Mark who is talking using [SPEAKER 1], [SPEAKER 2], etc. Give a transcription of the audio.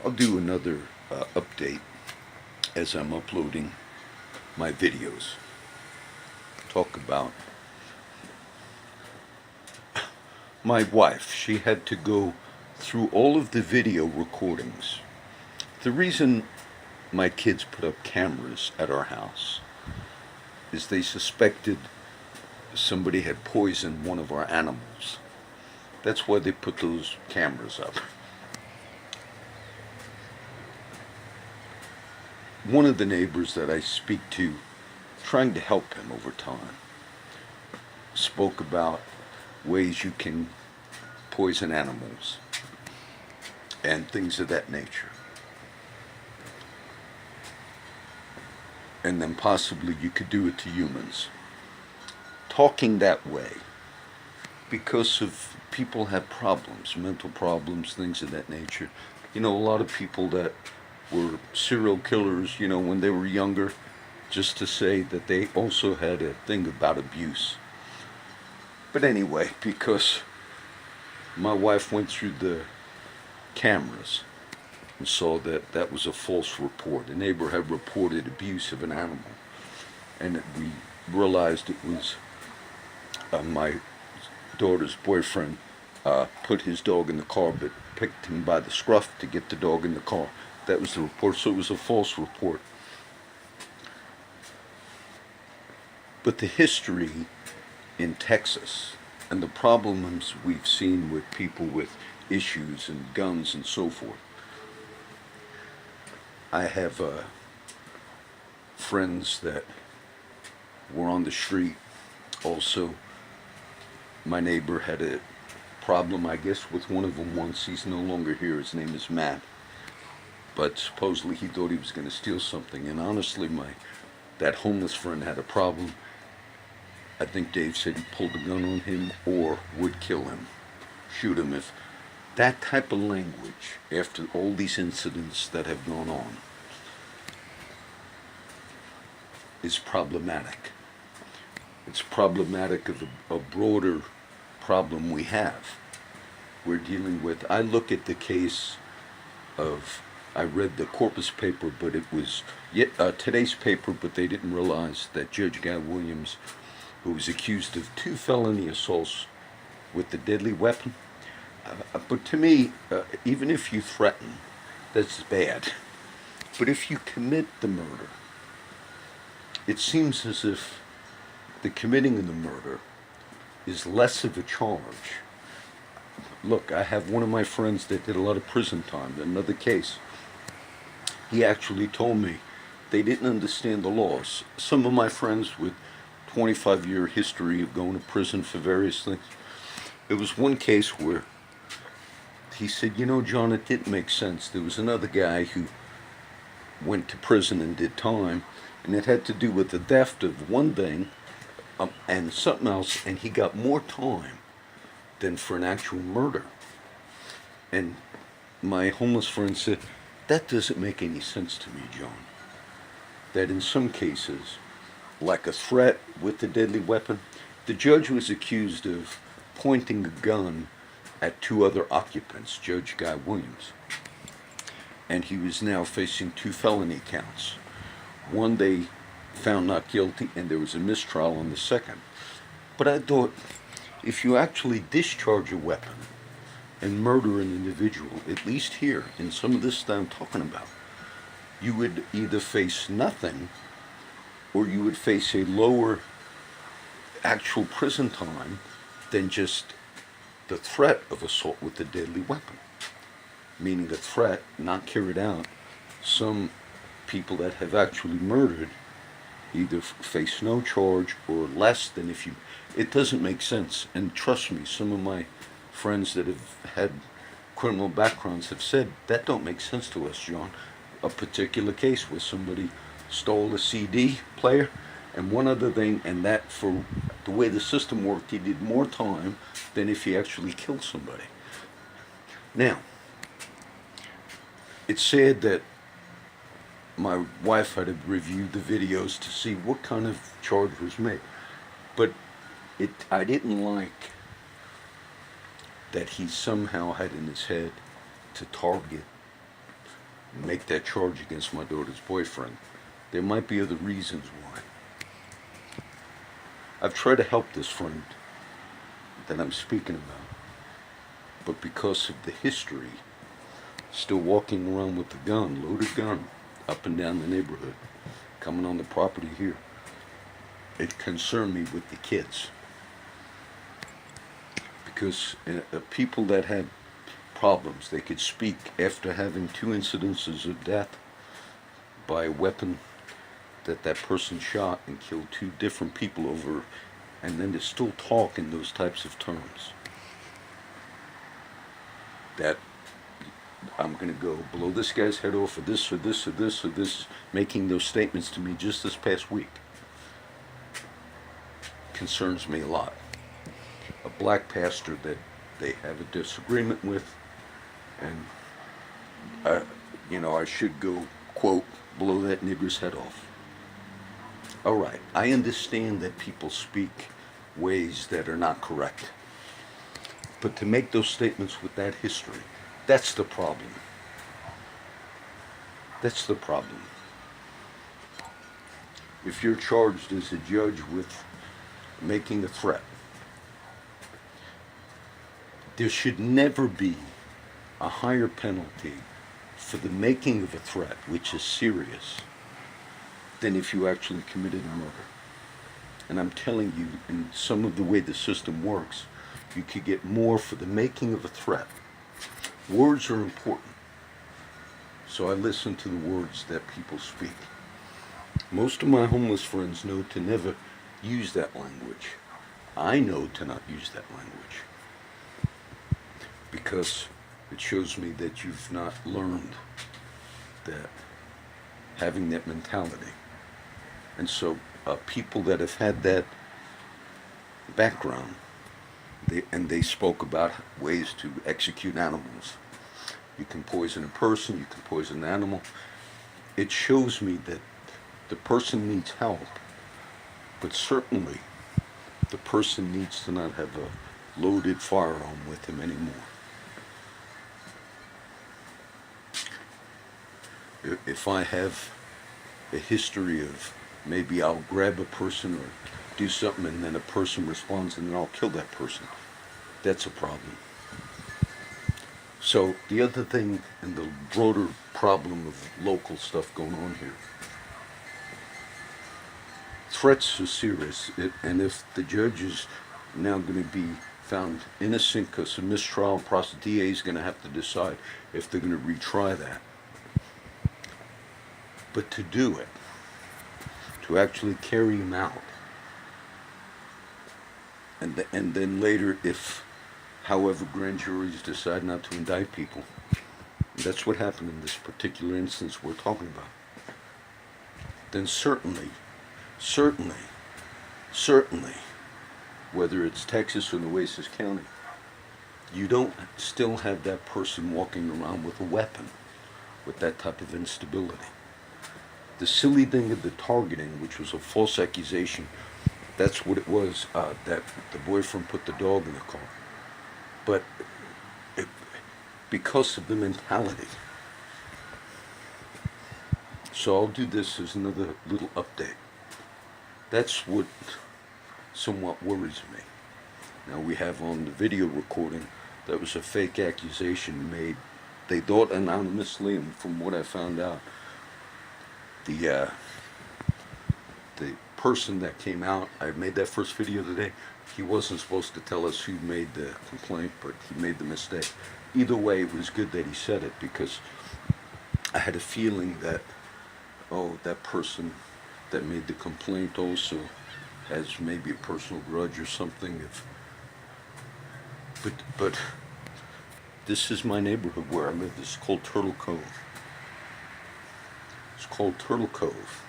[SPEAKER 1] I'll do another update as I'm uploading my videos. Talk about my wife. She had to go through all of the video recordings. The reason my kids put up cameras at our house is they suspected somebody had poisoned one of our animals. That's why they put those cameras up. One of the neighbors that I speak to, trying to help him over time, spoke about ways you can poison animals and things of that nature. And then possibly you could do it to humans. Talking that way, because of people have problems, mental problems, things of that nature. You know, a lot of people that were serial killers, you know, when they were younger, just to say that they also had a thing about abuse. But anyway, because my wife went through the cameras and saw that that was a false report. A neighbor had reported abuse of an animal, and we realized it was my daughter's boyfriend put his dog in the car but picked him by the scruff to get the dog in the car. That was the report, so it was a false report. But the history in Texas and the problems we've seen with people with issues and guns and so forth. I have friends that were on the street. Also, my neighbor had a problem, I guess, with one of them once. He's no longer here. His name is Matt. But supposedly he thought he was going to steal something. And honestly, that homeless friend had a problem. I think Dave said he pulled a gun on him or would kill him, shoot him if that type of language, after all these incidents that have gone on, is problematic. It's problematic of a broader problem we have. We're dealing with, I look at the case of, I read the Corpus paper, but it was today's paper, but they didn't realize that Judge Guy Williams, who was accused of 2 felony assaults with the deadly weapon, but to me, even if you threaten, that's bad. But if you commit the murder, it seems as if the committing of the murder is less of a charge. Look, I have one of my friends that did a lot of prison time, another case. He actually told me they didn't understand the laws. Some of my friends with 25-year history of going to prison for various things. There was one case where he said, you know, John, it didn't make sense. There was another guy who went to prison and did time, and it had to do with the theft of one thing and something else, and he got more time than for an actual murder. And my homeless friend said, that doesn't make any sense to me, John. That in some cases, like a threat with a deadly weapon, the judge was accused of pointing a gun at 2 other occupants, Judge Guy Williams. And he was now facing 2 felony counts. One they found not guilty, and there was a mistrial on the second. But I thought, if you actually discharge a weapon and murder an individual, at least here, in some of this that I'm talking about, you would either face nothing or you would face a lower actual prison time than just the threat of assault with a deadly weapon. Meaning a threat not carried out. Some people that have actually murdered either face no charge or less than if you... It doesn't make sense. And trust me, some of my friends that have had criminal backgrounds have said, that don't make sense to us, John. A particular case where somebody stole a CD player and one other thing, and that, for the way the system worked, he did more time than if he actually killed somebody. Now, it's sad that my wife had to review the videos to see what kind of charge was made. But I didn't like that he somehow had in his head to target make that charge against my daughter's boyfriend. There might be other reasons why. I've tried to help this friend that I'm speaking about, but because of the history, still walking around with a gun, loaded gun, up and down the neighborhood, coming on the property here, it concerned me with the kids. Because people that have problems, they could speak after having 2 incidences of death by a weapon that person shot and killed 2 different people over, and then to still talk in those types of terms. That I'm going to go blow this guy's head off, or this, or this, or this, or this, making those statements to me just this past week concerns me a lot. A black pastor that they have a disagreement with, and I should go, quote, blow that nigger's head off. All right, I understand that people speak ways that are not correct, but to make those statements with that history, that's the problem. That's the problem. If you're charged as a judge with making a threat, there should never be a higher penalty for the making of a threat, which is serious, than if you actually committed a murder. And I'm telling you, in some of the way the system works, you could get more for the making of a threat. Words are important, so I listen to the words that people speak. Most of my homeless friends know to never use that language. I know to not use that language, because it shows me that you've not learned that, having that mentality. And so people that have had that background, they spoke about ways to execute animals. You can poison a person, you can poison an animal. It shows me that the person needs help, but certainly the person needs to not have a loaded firearm with him anymore. If I have a history of maybe I'll grab a person or do something and then a person responds and then I'll kill that person, that's a problem. So the other thing, and the broader problem of local stuff going on here, threats are serious, and if the judge is now going to be found innocent because of mistrial process, DA is going to have to decide if they're going to retry that. But to do it, to actually carry him out, and then later, if, however, grand juries decide not to indict people, that's what happened in this particular instance we're talking about, then certainly, whether it's Texas or Nueces County, you don't still have that person walking around with a weapon with that type of instability. The silly thing of the targeting, which was a false accusation, that's what it was, that the boyfriend put the dog in the car. But because of the mentality. So I'll do this as another little update. That's what somewhat worries me. Now we have on the video recording that was a fake accusation made, they thought anonymously, and from what I found out, the person that came out, I made that first video today, he wasn't supposed to tell us who made the complaint, but he made the mistake. Either way, it was good that he said it, because I had a feeling that, that person that made the complaint also has maybe a personal grudge or something. But this is my neighborhood where I live. This is called Turtle Cove. It's called Turtle Cove.